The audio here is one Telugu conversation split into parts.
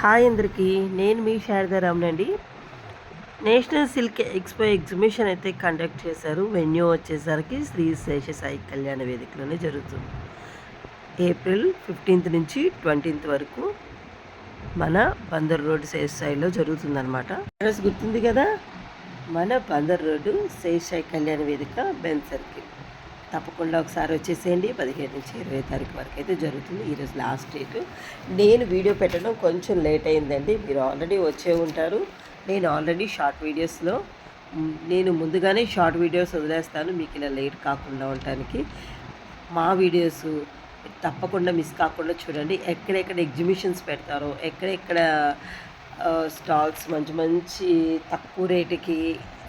హాయ్ అందరికీ, నేను మీ శారదారామనండి. నేషనల్ సిల్క్ ఎక్స్పో ఎగ్జిబిషన్ అయితే కండక్ట్ చేశారు. వెన్యూ వచ్చేసరికి శ్రీ శేషసాయి కళ్యాణ వేదికలోనే జరుగుతుంది. ఏప్రిల్ 15 నుంచి 20 వరకు మన బందర్ రోడ్ శేషసాయిలో జరుగుతుందన్నమాట. అడ్రస్ గుర్తుంది కదా, మన బందర్ రోడ్డు శేషసాయి కళ్యాణ వేదిక బెన్ సర్కిల్. తప్పకుండా ఒకసారి వచ్చేసేయండి. 15 నుంచి 20 తారీఖు వరకు అయితే జరుగుతుంది. ఈరోజు లాస్ట్ డేట్. నేను వీడియో పెట్టడం కొంచెం లేట్ అయిందండి. మీరు ఆల్రెడీ వచ్చే ఉంటారు. నేను ఆల్రెడీ షార్ట్ వీడియోస్లో నేను ముందుగానే షార్ట్ వీడియోస్ వదిలేస్తాను, మీకు ఇలా లేట్ కాకుండా ఉండటానికి. మా వీడియోస్ తప్పకుండా మిస్ కాకుండా చూడండి. ఎక్కడెక్కడ ఎగ్జిబిషన్స్ పెడతారో, ఎక్కడెక్కడ స్టాల్స్ మంచి మంచి తక్కువ రేటుకి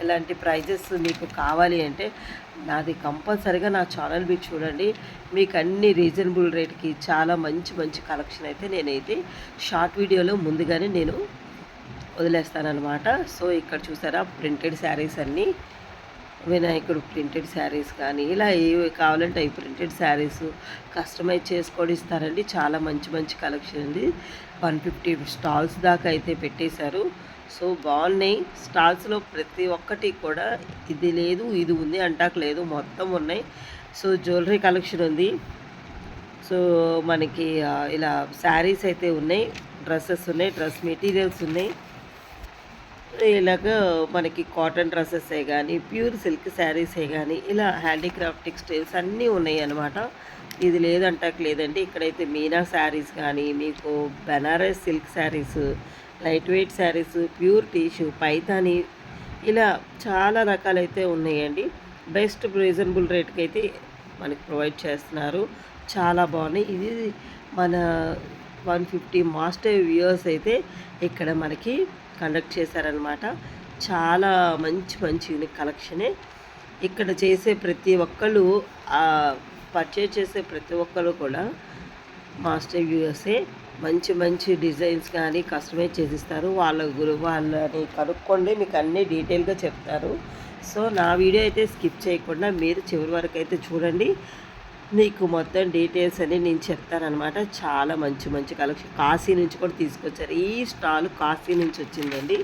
ఇలాంటి ప్రైజెస్ మీకు కావాలి అంటే నాది కంపల్సరీగా నా ఛానల్ మీరు చూడండి. మీకు అన్ని రీజనబుల్ రేట్కి చాలా మంచి మంచి కలెక్షన్ అయితే నేనైతే షార్ట్ వీడియోలో ముందుగానే నేను వదిలేస్తానన్నమాట. సో ఇక్కడ చూసారా, ప్రింటెడ్ శారీస్ అన్నీ, వినాయకుడు ప్రింటెడ్ శారీస్ కానీ ఇలా ఏవి కావాలంటే అవి ప్రింటెడ్ శారీస్ కస్టమైజ్ చేసుకొని ఇస్తారండి. చాలా మంచి మంచి కలెక్షన్ అండి. 150 స్టాల్స్ దాకా అయితే పెట్టేశారు. సో బాగున్నాయి స్టాల్స్లో. ప్రతి ఒక్కటి కూడా ఇది లేదు ఇది ఉంది అంటాక లేదు, మొత్తం ఉన్నాయి. సో జ్యువెలరీ కలెక్షన్ ఉంది. సో మనకి ఇలా శారీస్ అయితే ఉన్నాయి, డ్రెస్సెస్ ఉన్నాయి, డ్రెస్ మెటీరియల్స్ ఉన్నాయి. ఇలాగ మనకి కాటన్ డ్రెస్సెసే కానీ, ప్యూర్ సిల్క్ శారీసే కానీ, ఇలా హ్యాండీక్రాఫ్ట్ టెక్స్టైల్స్ అన్నీ ఉన్నాయి అన్నమాట. ఇది లేదంటాక లేదండి. ఇక్కడైతే మీనా శారీస్ కానీ, మీకు Banaras silk sarees, light weight sarees, pure tissue, Paithani, ఇలా చాలా రకాలైతే ఉన్నాయండి. బెస్ట్ రీజనబుల్ రేట్కి అయితే మనకి ప్రొవైడ్ చేస్తున్నారు. చాలా బాగున్నాయి. ఇది మన 150 మాస్టర్ వ్యూవర్స్ అయితే ఇక్కడ మనకి కండక్ట్ చేశారనమాట. చాలా మంచి మంచి యూనిక్ కలెక్షనే. ఇక్కడ చేసే ప్రతి ఒక్కళ్ళు, పర్చేజ్ చేసే ప్రతి ఒక్కరు కూడా మాస్టర్ వ్యూవర్సే. మంచి మంచి డిజైన్స్ కానీ కస్టమైజ్ చేసిస్తారు. వాళ్ళని కనుక్కోండి, మీకు అన్నీ డీటెయిల్గా చెప్తారు. సో నా వీడియో అయితే స్కిప్ చేయకుండా మీరు చివరి వరకు అయితే చూడండి. మీకు మొత్తం డీటెయిల్స్ అని నేను చెప్తానమాట. చాలా మంచి మంచి కలెక్షన్ కాశీ నుంచి కూడా తీసుకొచ్చారు. ఈ స్టాల్ కాశీ నుంచి వచ్చిందండి.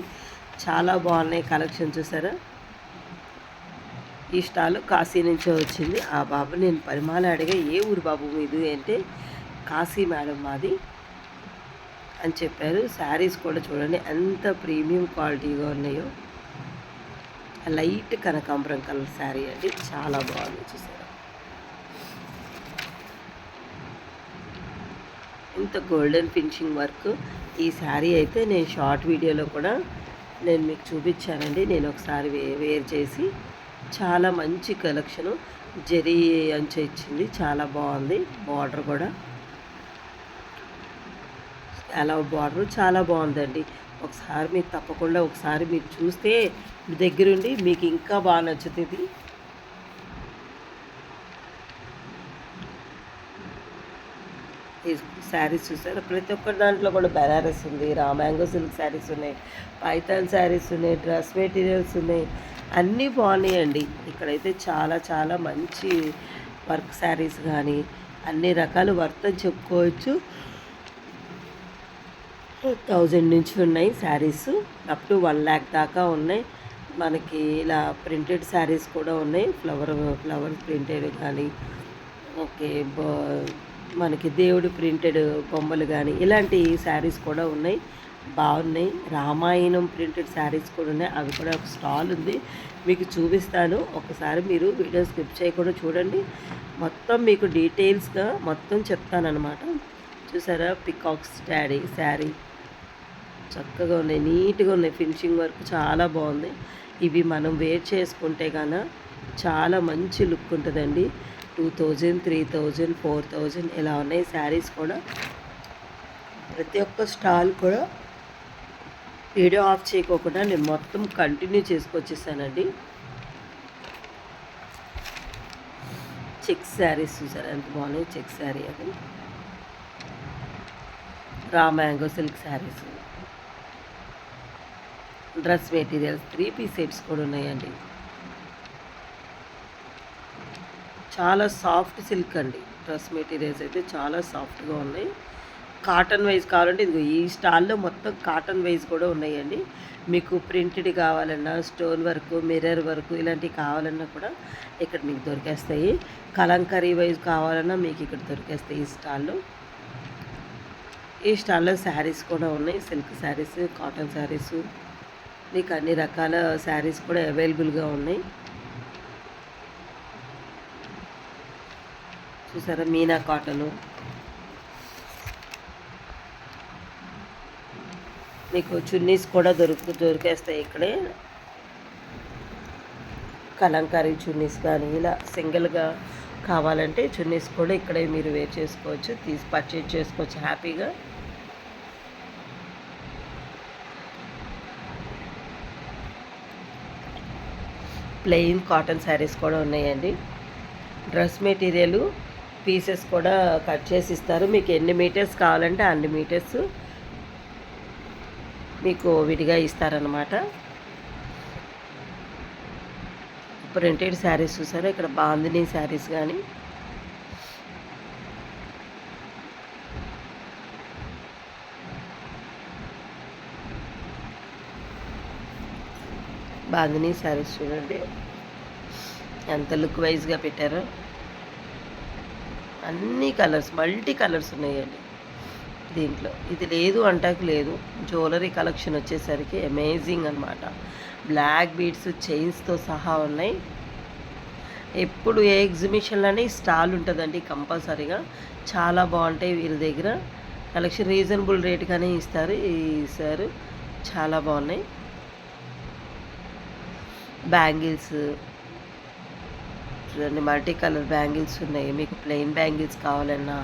చాలా బాగున్నాయి కలెక్షన్, చూసారా. ఈ స్టాల్ కాశీ నుంచే వచ్చింది. ఆ బాబు నేను పరిమాణ అడిగా, ఏ ఊరు బాబు ఇది అంటే, కాశీ మేడం మాది అని చెప్పారు. శారీస్ కూడా చూడండి ఎంత ప్రీమియం క్వాలిటీగా ఉన్నాయో. లైట్ కనకాంబరం కలర్ శారీ అండి, చాలా బాగుంది చూసారా. ఇంత గోల్డెన్ ఫినిషింగ్ వర్క్. ఈ శారీ అయితే నేను షార్ట్ వీడియోలో కూడా నేను మీకు చూపించానండి. నేను ఒకసారి వేర్ చేసి, చాలా మంచి కలెక్షను. జరీ అంచు ఇచ్చింది, చాలా బాగుంది. బార్డర్ కూడా అలా బార్డర్ చాలా బాగుందండి. ఒకసారి మీకు తప్పకుండా ఒకసారి మీరు చూస్తే దగ్గరుండి మీకు ఇంకా బాగా నచ్చుతుంది. ఈ శారీస్ చూసారా, ప్రతి ఒక్కరి దాంట్లో కూడా బెనారస్ ఉంది, మ్యాంగో సిల్క్ శారీస్ ఉన్నాయి, పైథాన్ శారీస్ ఉన్నాయి, డ్రెస్ మెటీరియల్స్ ఉన్నాయి, అన్నీ బాగున్నాయండి. ఇక్కడైతే చాలా చాలా మంచి వర్క్ శారీస్ కానీ అన్ని రకాల వర్త్ అని చెప్పుకోవచ్చు. 1000 నుంచి ఉన్నాయి శారీస్, అప్ టు 1 lakh దాకా ఉన్నాయి. మనకి ఇలా ప్రింటెడ్ శారీస్ కూడా ఉన్నాయి, ఫ్లవర్ ప్రింటెడ్ కానీ, ఓకే, మనకి దేవుడు ప్రింటెడ్ బొమ్మలు కానీ ఇలాంటి శారీస్ కూడా ఉన్నాయి, బాగున్నాయి. రామాయణం ప్రింటెడ్ శారీస్ కూడా ఉన్నాయి, అవి కూడా ఒక స్టాల్ ఉంది, మీకు చూపిస్తాను. ఒకసారి మీరు వీడియో స్కిప్ చేయకుండా చూడండి, మొత్తం మీకు డీటెయిల్స్గా మొత్తం చెప్తానమాట. చూసారా, పికాక్స్ శారీ చక్కగా ఉన్నాయి, నీట్గా ఉన్నాయి, ఫినిషింగ్ వర్క్ చాలా బాగుంది. ఇవి మనం వేర్ చేసుకుంటే కన్నా చాలా మంచి లుక్ ఉంటుందండి. 2000, 3000, 4000 ఇలా ఉన్నాయి శారీస్ కూడా. ప్రతి ఒక్క స్టాల్ కూడా వీడియో ఆఫ్ చేయకోకుండా నేను మొత్తం కంటిన్యూ చేసుకొచ్చేసానండి. చెక్స్ శారీస్ చూసారా ఎంత బాగున్నాయి. చెక్ శారీ అది, mango silk sarees, dress materials, 3 piece sets కూడా ఉన్నాయండి. చాలా సాఫ్ట్ సిల్క్ అండి. డ్రెస్ మెటీరియల్స్ అయితే చాలా సాఫ్ట్గా ఉన్నాయి. కాటన్ వైజ్ కావాలంటే ఇదిగో ఈ స్టాల్లో మొత్తం కాటన్ వైజ్ కూడా ఉన్నాయండి. మీకు ప్రింటెడ్ కావాలన్నా, స్టోన్ వర్క్, మిర్రర్ వర్క్ ఇలాంటివి కావాలన్నా కూడా ఇక్కడ మీకు దొరికేస్తాయి. కలంకరీ వైజ్ కావాలన్నా మీకు ఇక్కడ దొరికేస్తాయి ఈ స్టాల్లో. ఈ స్టాల్లో శారీస్ కూడా ఉన్నాయి. సిల్క్ శారీస్, కాటన్ శారీస్, మీకు అన్ని రకాల శారీస్ కూడా అవైలబుల్గా ఉన్నాయి. చూసారా, మీనా కాటను, మీకు చున్నీస్ కూడా దొరికేస్తాయి ఇక్కడే. కలంకారీ చున్నీస్ కానీ ఇలా సింగిల్గా కావాలంటే చున్నీస్ కూడా ఇక్కడే మీరు వేర్ చేసుకోవచ్చు, పర్చేజ్ చేసుకోవచ్చు హ్యాపీగా. ప్లెయిన్ కాటన్ శారీస్ కూడా ఉన్నాయండి. డ్రెస్ మెటీరియల్ పీసెస్ కూడా కట్ చేసి ఇస్తారు. మీకు ఎన్ని మీటర్స్ కావాలంటే అన్ని మీటర్స్ మీకు విడిగా ఇస్తారనమాట. ప్రింటెడ్ శారీస్ చూసారా, ఇక్కడ బాందినీ శారీస్ కానీ, బాందినీ శారీస్ చూడండి ఎంత లుక్ వైజ్గా పెట్టారో. అన్ని కలర్స్, మల్టీ కలర్స్ ఉన్నాయండి దీంట్లో. ఇది లేదు అంటాకు లేదు. జ్యువెలరీ కలెక్షన్ వచ్చేసరికి అమేజింగ్ అనమాట. బ్లాక్ బీడ్స్ చైన్స్తో సహా ఉన్నాయి. ఎప్పుడు ఏ ఎగ్జిబిషన్లోనే స్టాల్ ఉంటుందండి కంపల్సరీగా. చాలా బాగుంటాయి వీరి దగ్గర. కలెక్షన్ రీజనబుల్ రేట్గానే ఇస్తారు. చాలా బాగున్నాయి. బ్యాంగిల్స్ చూడండి, మల్టీ కలర్ బ్యాంగిల్స్ ఉన్నాయి. మీకు ప్లెయిన్ బ్యాంగిల్స్ కావాలన్నా,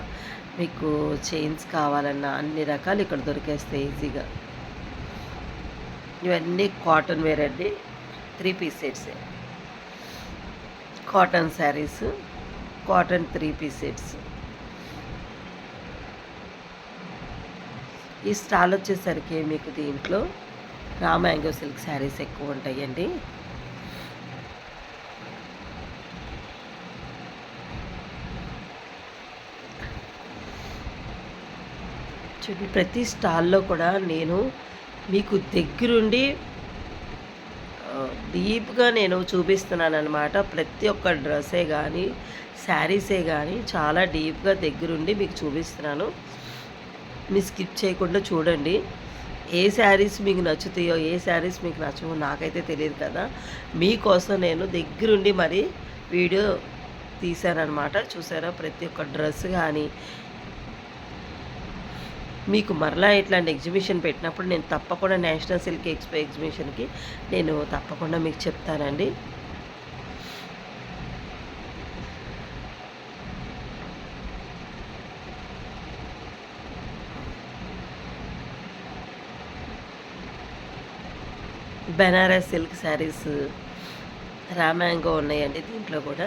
మీకు చైన్స్ కావాలన్నా అన్ని రకాలు ఇక్కడ దొరికేస్తాయి ఈజీగా. ఇవన్నీ కాటన్ వేర్ అండి, 3 piece sets. Cotton sarees, cotton 3 piece sets. ఈ స్టాల్ వచ్చేసరికి మీకు దీంట్లో రా మ్యాంగో సిల్క్ శారీస్ ఎక్కువ ఉంటాయండి. చూడండి, ప్రతి స్టాల్లో కూడా నేను మీకు దగ్గరుండి డీప్గా నేను చూపిస్తున్నాను అనమాట. ప్రతి ఒక్క డ్రెస్సే కానీ, శారీసే కానీ చాలా డీప్గా దగ్గరుండి మీకు చూపిస్తున్నాను. మీరు స్కిప్ చేయకుండా చూడండి. ఏ శారీస్ మీకు నచ్చుతాయో, ఏ శారీస్ మీకు నచ్చవో నాకైతే తెలియదు కదా. మీకోసం నేను దగ్గరుండి మరి వీడియో తీశానమాట. చూసారా, ప్రతి ఒక్క డ్రెస్ కానీ మీకు మరలా ఇట్లాంటి ఎగ్జిబిషన్ పెట్టినప్పుడు నేను తప్పకుండా నేషనల్ సిల్క్ ఎక్స్పో ఎగ్జిబిషన్కి నేను తప్పకుండా మీకు చెప్తానండి. Banaras silk saris, raw mango ఉన్నాయండి దీంట్లో కూడా.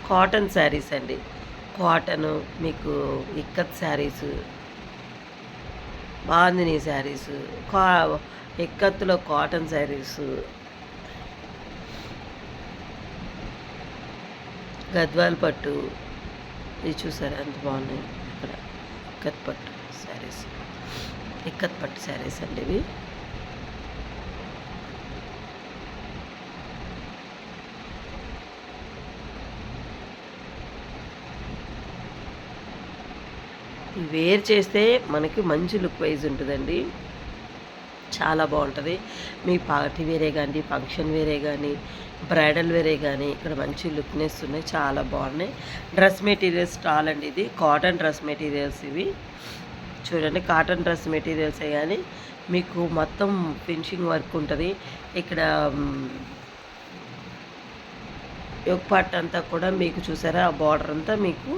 కాటన్ శారీస్ అండి, కాటను, మీకు ఇక్కత్ శారీస్, బాందినీ శారీస్, ఇక్కత్తులో కాటన్ శారీస్, గద్వాల్ పట్టు, ఇది చూసారా ఎంత బాగున్నాయి. ఇక్కడ ఇక్కత్ పట్టు శారీస్, ఇక్కత్ పట్టు శారీస్ అండి ఇవి. వేర్ చేస్తే మనకి మంచి లుక్ వైజ్ ఉంటుందండి, చాలా బాగుంటుంది. మీ పార్టీ వేరే కానీ, ఫంక్షన్ వేరే కానీ, బ్రైడల్ వేరే కానీ ఇక్కడ మంచి లుక్నెస్ ఉన్నాయి, చాలా బాగున్నాయి. డ్రెస్ మెటీరియల్స్ స్టాల్ అండి ఇది. కాటన్ డ్రెస్ మెటీరియల్స్ ఇవి చూడండి. కాటన్ డ్రెస్ మెటీరియల్సే కానీ మీకు మొత్తం ఫినిషింగ్ వర్క్ ఉంటుంది. ఇక్కడ యోగ్ పార్ట్ అంతా కూడా మీకు చూసారా, ఆ బార్డర్ అంతా మీకు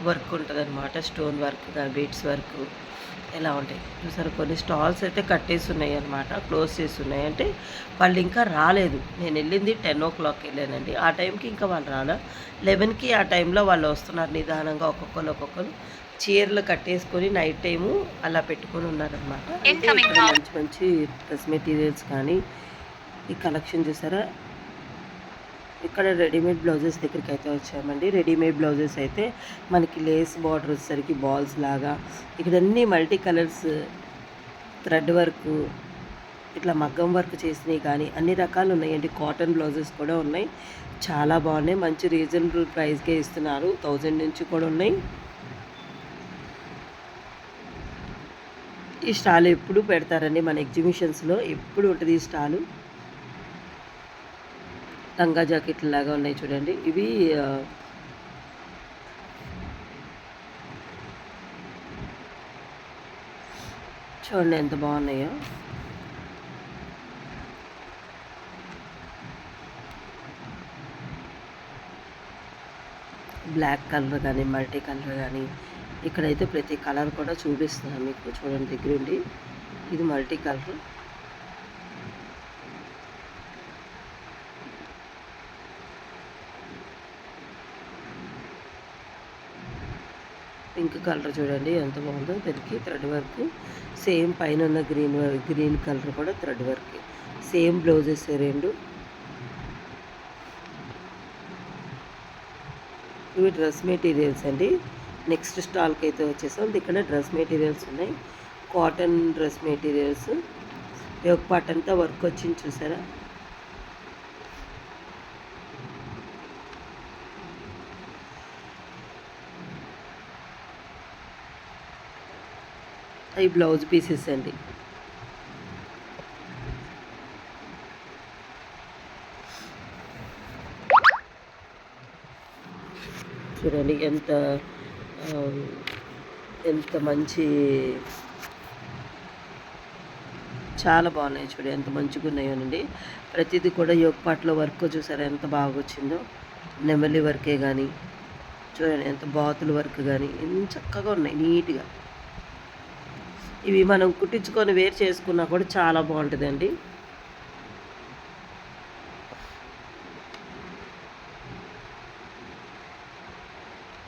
వర్క్ ఉంటుంది అనమాట. స్టోన్ వర్క్, బీడ్స్ వర్క్ ఎలా ఉంటాయి చూసారు. కొన్ని స్టాల్స్ అయితే కట్టేసి ఉన్నాయి అనమాట, క్లోజ్ చేసి ఉన్నాయి. అంటే వాళ్ళు ఇంకా రాలేదు. నేను వెళ్ళింది 10 o'clock వెళ్ళానండి. ఆ టైంకి ఇంకా వాళ్ళు రాలా. 11కి ఆ టైంలో వాళ్ళు వస్తున్నారు నిదానంగా. ఒక్కొక్కరు చీరలు కట్టేసుకొని నైట్ టైము అలా పెట్టుకొని ఉన్నారనమాట. అంటే ఇక్కడ మంచి మంచి డ్రెస్ మెటీరియల్స్ కానీ ఈ కలెక్షన్ చూసారా, ఇక్కడ రెడీమేడ్ బ్లౌజెస్ దగ్గరికి అయితే వచ్చామండి. రెడీమేడ్ బ్లౌజెస్ అయితే మనకి లేస్ బార్డర్ వచ్చేసరికి బాల్స్ లాగా, ఇక్కడ అన్నీ మల్టీ కలర్స్ థ్రెడ్ వర్క్, ఇట్లా మగ్గం వర్క్ చేసినవి కానీ అన్ని రకాలు ఉన్నాయండి. కాటన్ బ్లౌజెస్ కూడా ఉన్నాయి, చాలా బాగున్నాయి. మంచి రీజనబుల్ ప్రైస్కే ఇస్తున్నారు, 1000 నుంచి కూడా ఉన్నాయి. ఈ స్టాల్ ఎప్పుడు పెడతారండి మన ఎగ్జిబిషన్స్లో, ఎప్పుడు ఉంటుంది ఈ స్టాలు. లంగా జాకెట్లు లాగా ఉన్నాయి చూడండి. ఇవి చూడండి ఎంత బాగున్నాయో. బ్లాక్ కలర్ కానీ మల్టీ కలర్ కానీ, ఇక్కడైతే ప్రతి కలర్ కూడా చూపిస్తున్నాను మీకు, చూడండి దగ్గరుండి. ఇది మల్టీ కలర్, పింక్ కలర్ చూడండి ఎంత బాగుందో. దానికి థ్రెడ్ వర్క్ సేమ్, పైన ఉన్న గ్రీన్ కలర్ కూడా థ్రెడ్ వర్క్, సేమ్ బ్లౌజెస్ రెండు. ఇవి డ్రెస్ మెటీరియల్స్ అండి. నెక్స్ట్ స్టాల్కి అయితే వచ్చేసాం. ఇక్కడ డ్రెస్ మెటీరియల్స్ ఉన్నాయి, కాటన్ డ్రెస్ మెటీరియల్స్. ఒక పార్ట్ అంతా వర్క్ వచ్చింది చూసారా. అవి బ్లౌజ్ పీసెస్ అండి. చూడండి ఎంత ఎంత మంచి, చాలా బాగున్నాయి. చూడండి ఎంత మంచిగా ఉన్నాయోనండి. ప్రతిదీ కూడా యోగపాట్లో వర్క్ చూసారా ఎంత బాగా వచ్చిందో. నెమలి వర్కే కానీ చూడండి, ఎంత బాతుల వర్క్ కానీ ఎంత చక్కగా ఉన్నాయి నీట్గా. ఇవి మనం కుట్టించుకొని వేరు చేసుకున్నా కూడా చాలా బాగుంటుందండి.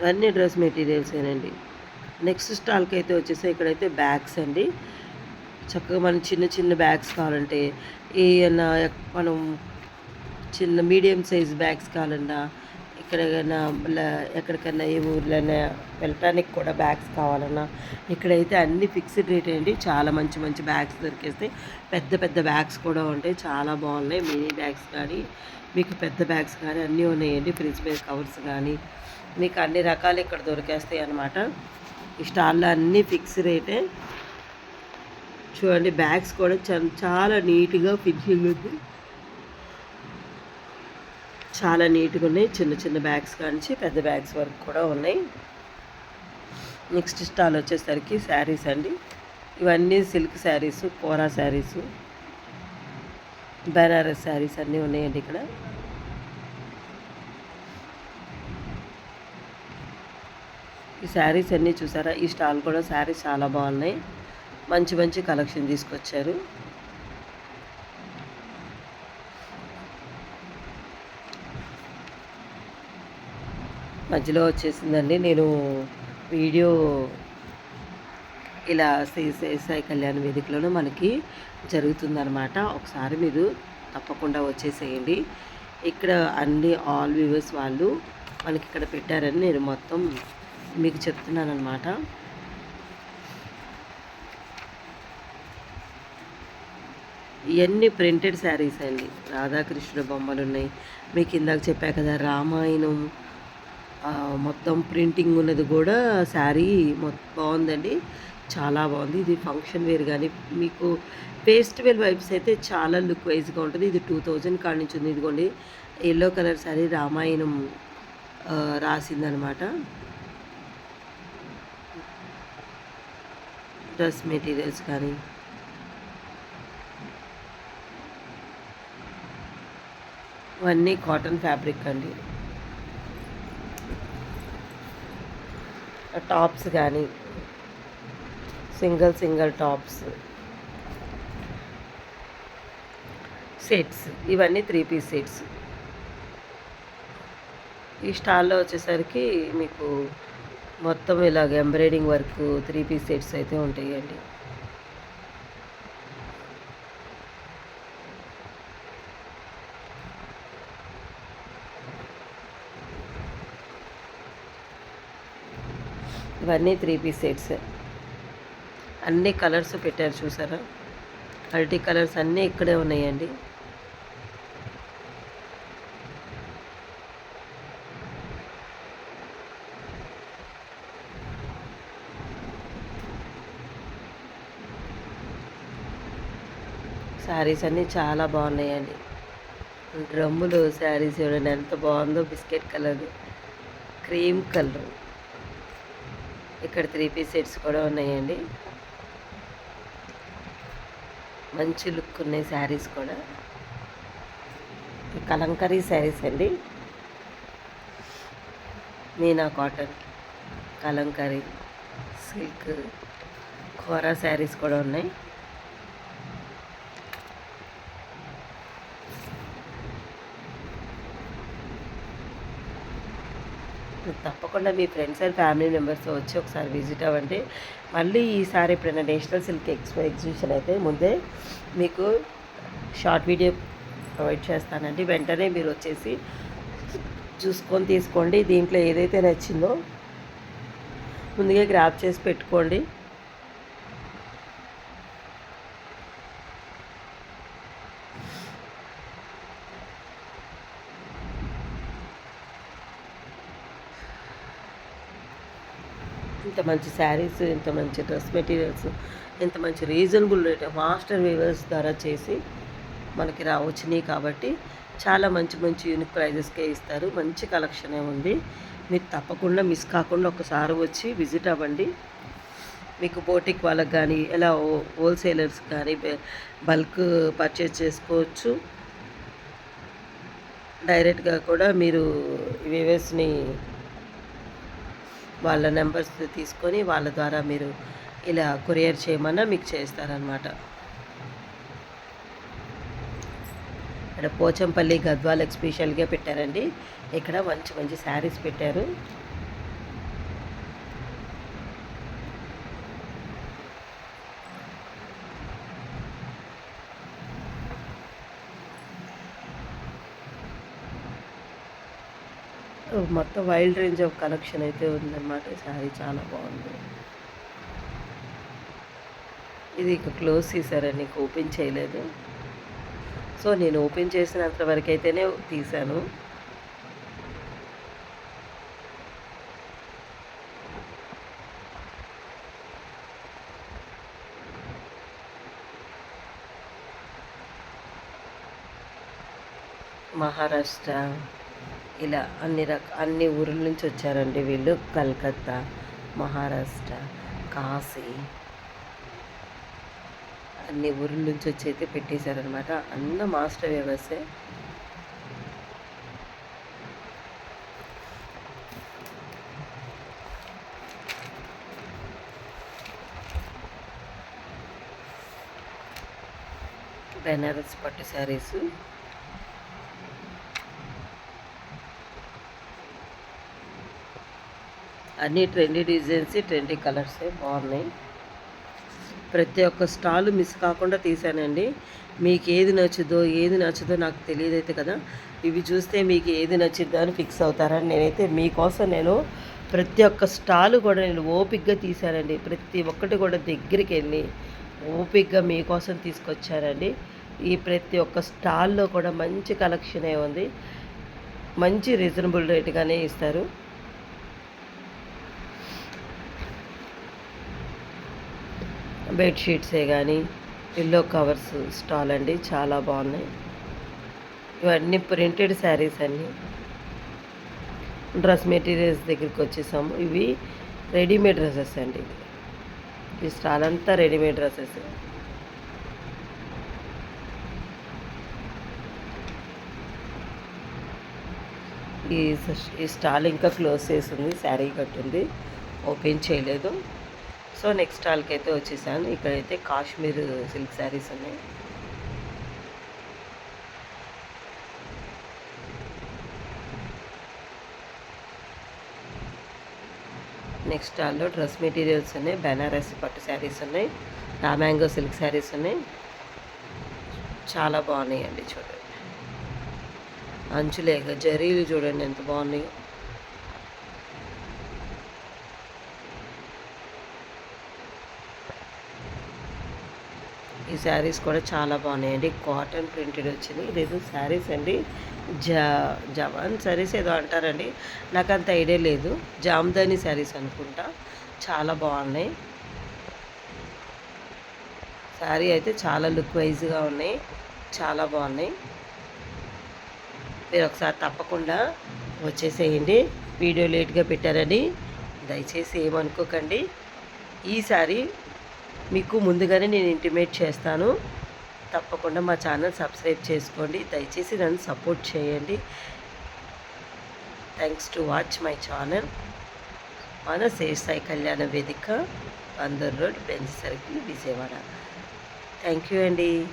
అన్నీ డ్రెస్ మెటీరియల్సేనండి. నెక్స్ట్ స్టాల్కి అయితే వచ్చేసి ఇక్కడైతే బ్యాగ్స్ అండి. చక్కగా మనం చిన్న చిన్న బ్యాగ్స్ కావాలంటే, ఏమన్నా మనం చిన్న మీడియం సైజ్ బ్యాగ్స్ కావాలన్నా, ఎక్కడికైనా ఏ ఊర్లైనా వెళ్ళటానికి కూడా బ్యాగ్స్ కావాలన్నా ఇక్కడైతే అన్ని ఫిక్స్డ్ రేట్ అండి. చాలా మంచి మంచి బ్యాగ్స్ దొరికేస్తాయి. పెద్ద పెద్ద బ్యాగ్స్ కూడా ఉంటాయి, చాలా బాగున్నాయి. మినీ బ్యాగ్స్ కానీ మీకు పెద్ద బ్యాగ్స్ కానీ అన్నీ ఉన్నాయండి. ఫ్రిడ్జ్ మీద కవర్స్ కానీ మీకు అన్ని రకాలు ఇక్కడ దొరికేస్తాయి అన్నమాట. ఈ స్టాల్లో అన్నీ ఫిక్స్ రేటే. చూడండి బ్యాగ్స్ కూడా చాలా నీట్గా ఫినిషింగ్ ఉంది, చాలా నీట్గా ఉన్నాయి. చిన్న చిన్న బ్యాగ్స్ కానించి పెద్ద బ్యాగ్స్ వరకు కూడా ఉన్నాయి. నెక్స్ట్ స్టాల్ వచ్చేసరికి శారీస్ అండి. ఇవన్నీ సిల్క్ శారీస్, కోరా శారీస్, బెనారస్ శారీస్ అన్నీ ఉన్నాయండి ఇక్కడ. ఈ శారీస్ అన్నీ చూసారా. ఈ స్టాల్ కూడా శారీస్ చాలా బాగున్నాయి, మంచి మంచి కలెక్షన్ తీసుకొచ్చారు. మధ్యలో వచ్చేసిందండి, నేను వీడియో ఇలా సాయి కళ్యాణ వేదికలోనూ మనకి జరుగుతుందన్నమాట. ఒకసారి మీరు తప్పకుండా వచ్చేసేయండి. ఇక్కడ అన్ని ఆల్ వ్యూవర్స్ వాళ్ళు మనకి ఇక్కడ పెట్టారని నేను మొత్తం మీకు చెప్తున్నాను అనమాట. ఇవన్నీ ప్రింటెడ్ శారీస్ అండి. రాధాకృష్ణుల బొమ్మలు ఉన్నాయి. మీకు ఇందాక చెప్పా కదా రామాయణం మొత్తం ప్రింటింగ్ ఉన్నది కూడా శారీ మొత్తం బాగుందండి, చాలా బాగుంది. ఇది ఫంక్షన్ వేర్ కానీ మీకు ఫెస్టివల్ వైబ్స్ అయితే చాలా లుక్ వైజ్గా ఉంటుంది. ఇది 2000 కాడి నుంచి ఉంది. ఇదిగోండి ఎల్లో కలర్ శారీ రామాయణం రాసిందనమాట. డ్రెస్ మెటీరియల్స్ కానీ ఇవన్నీ కాటన్ ఫ్యాబ్రిక్ అండి. టాప్స్ కానీ సింగిల్ టాప్స్, సెట్స్, ఇవన్నీ 3 పీస్ సెట్స్. ఈ స్టాల్లో వచ్చేసరికి మీకు మొత్తం ఇలాగ ఎంబ్రాయిడింగ్ వర్క్ 3 పీస్ సెట్స్ అయితే ఉంటాయండి. ఇవన్నీ 3 పీస్ సెట్స్. అన్ని కలర్స్ పెట్టారు చూసారా, మల్టీ కలర్స్ అన్నీ ఇక్కడే ఉన్నాయండి. శారీస్ అన్నీ చాలా బాగున్నాయండి. డ్రమ్ములు శారీస్ చూడండి ఎంత బాగుందో, బిస్కెట్ కలర్, క్రీమ్ కలర్. ఇక్కడ 3 పీస్ సెట్స్ కూడా ఉన్నాయండి. మంచి లుక్ ఉన్నాయి శారీస్ కూడా. కలంకరీ శారీస్ అండి, మీనా కాటన్, కలంకరీ, సిల్క్, కోరా శారీస్ కూడా ఉన్నాయి. తప్పకుండా మీ ఫ్రెండ్స్ అండ్ ఫ్యామిలీ మెంబర్స్తో వచ్చి ఒకసారి విజిట్ అవ్వండి. మళ్ళీ ఈసారి ఎప్పుడైనా నేషనల్ సిల్క్ ఎక్స్పో ఎగ్జిబిషన్ అయితే ముందే మీకు షార్ట్ వీడియో ప్రొవైడ్ చేస్తానండి. వెంటనే మీరు వచ్చేసి చూసుకొని తీసుకోండి. దీంట్లో ఏదైతే నచ్చిందో ముందుగా గ్రాప్ చేసి పెట్టుకోండి. ఇంత మంచి శారీస్, ఇంత మంచి డ్రెస్ మెటీరియల్స్, ఇంత మంచి రీజనబుల్ రేట్ మాస్టర్ వీవర్స్ ద్వారా చేసి మనకి వచ్చినాయి కాబట్టి చాలా మంచి మంచి యూనిక్ ప్రైజెస్కే ఇస్తారు. మంచి కలెక్షనే ఉంది. మీరు తప్పకుండా మిస్ కాకుండా ఒకసారి వచ్చి విజిట్ అవ్వండి. మీకు బోటిక్ వాళ్ళకి కానీ ఇలా హోల్సేలర్స్ కానీ బల్క్ పర్చేజ్ చేసుకోవచ్చు. డైరెక్ట్గా కూడా మీరు వీవర్స్ని వాళ్ళ నెంబర్స్ తీసుకొని వాళ్ళ ద్వారా మీరు ఇలా కొరియర్ చేయమన్నా మీకు చేస్తారనమాట. ఇక్కడ పోచంపల్లి గద్వాలకు స్పెషల్గా పెట్టారండి. ఇక్కడ మంచి మంచి శారీస్ పెట్టారు. మొత్తం వైల్డ్ రేంజ్ ఆఫ్ కలెక్షన్ అయితే ఉందన్నమాట. శారీ చాలా బాగుంది. ఇది ఇక క్లోజ్ చేశారని నీకు ఓపెన్ చేయలేదు. సో నేను ఓపెన్ చేసినంత వరకు అయితేనే తీశాను. మహారాష్ట్ర ఇలా అన్ని ఊర్ల నుంచి వచ్చారండి వీళ్ళు. కలకత్తా, మహారాష్ట్ర, కాశీ, అన్ని ఊర్ల నుంచి వచ్చి అయితే పెట్టేశారనమాట. అన్న మాస్టర్ వ్యవస్థే. బెనారస్ పట్టు శారీస్, అన్నీ ట్రెండీ డిజైన్స్, ట్రెండీ కలర్సే బాగున్నాయి. ప్రతి ఒక్క స్టాల్ మిస్ కాకుండా తీసానండి. మీకు ఏది నచ్చుదో నాకు తెలియదైతే కదా, ఇవి చూస్తే మీకు ఏది నచ్చిద్దో అని ఫిక్స్ అవుతారని నేనైతే మీకోసం ప్రతి ఒక్క స్టాల్ కూడా నేను ఓపిక్గా తీశానండి. ప్రతి ఒక్కటి కూడా దగ్గరికి వెళ్ళి ఓపిక్గా మీకోసం తీసుకొచ్చానండి. ఈ ప్రతి ఒక్క స్టాల్లో కూడా మంచి కలెక్షనే ఉంది. మంచి రీజనబుల్ రేటుగానే ఇస్తారు. బెడ్షీట్సే కానీ పిల్లో కవర్స్ స్టాల్ అండి, చాలా బాగున్నాయి. ఇవన్నీ ప్రింటెడ్ శారీస్ అన్నీ. డ్రెస్ మెటీరియల్స్ దగ్గరికి వచ్చేసాము. ఇవి రెడీమేడ్ డ్రెస్సెస్ అండి. ఈ స్టాల్ అంతా రెడీమేడ్ డ్రెస్సెస్. ఈ స్టాల్ ఇంకా క్లోజ్ చేసింది, శారీ కట్టుంది, ఓపెన్ చేయలేదు. సో నెక్స్ట్ స్టాల్కి అయితే వచ్చేసాను. ఇక్కడైతే కాశ్మీర్ సిల్క్ శారీస్ ఉన్నాయి. నెక్స్ట్ స్టాల్లో డ్రెస్ మెటీరియల్స్ ఉన్నాయి. బెనారస్ పట్టు శారీస్ ఉన్నాయి. మ్యాంగో సిల్క్ శారీస్ ఉన్నాయి. చాలా బాగున్నాయండి. చూడండి అంచులేక జరీలు చూడండి ఎంత బాగున్నాయో. ఈ శారీస్ కూడా చాలా బాగున్నాయండి. కాటన్ ప్రింటెడ్ వచ్చింది. ఇదేదో శారీస్ అండి. జా జవాన్ శారీస్ ఏదో అంటారండి. నాకు అంత ఐడియా లేదు. జామ్దాని శారీస్ అనుకుంటా. చాలా బాగున్నాయి. శారీ అయితే చాలా లుక్ వైజ్గా ఉన్నాయి. చాలా బాగున్నాయి. మీరు ఒకసారి తప్పకుండా వచ్చేసేయండి. వీడియో లేట్గా పెట్టారని దయచేసి ఏమనుకోకండి. ఈ శారీ మీకు ముందుగానే నేను ఇంటిమేట్ చేస్తాను. తప్పకుండా మా ఛానల్ సబ్స్క్రైబ్ చేసుకోండి. దయచేసి నన్ను సపోర్ట్ చేయండి. Thanks to watch my channel. మన శేష్ సాయి కళ్యాణ వేదిక, Bandar road, Benz circle, Vijayawada. Thank you అండి.